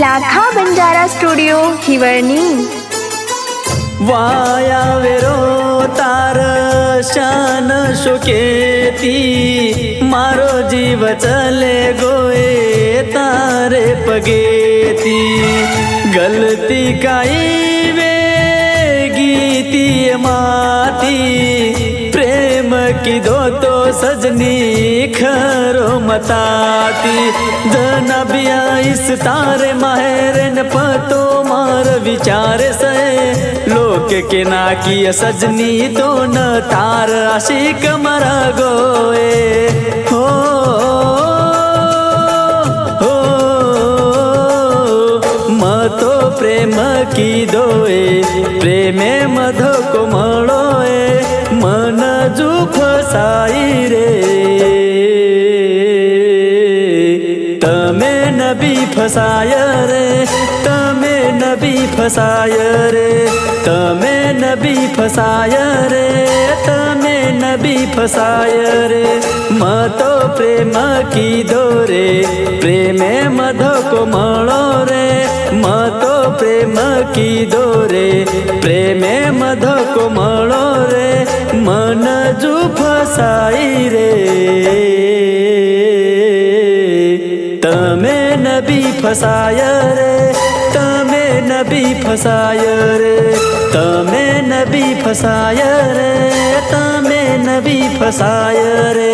Lakha Banjara studio હિવરની વાયા વેરો તાર શાન શોકેતી મારો જીવ ચલે ગોએ તારે પગેતી ગલતી કાઈ વે ગીતી માતી પ્રેમ કીધો તો સજની ખરો મતાતી જનબિયા ઇસ તારે માહેર ન પતો मार विचार से लोक के नाकी सजनी तो न तार आशिक मरा गोए हो मतो प्रेम की दोए प्रेमे मधो को मळोए मन जू फसाई रे तमे नबी फसाय रे तमे नबी फसाय रे तमे नबी फसाय रे तमे नबी फसाय रे मतो प्रेम कीधो रे प्रेमे मधो को मळो रे मतो प्रेम कीधो रे प्रेमे मधो को मळो रे मन जू फसाई रे तमे नबी फसाय रे तमे नबी फसाय रे तमे नबी फसाय रे तमे नबी फसाय रे।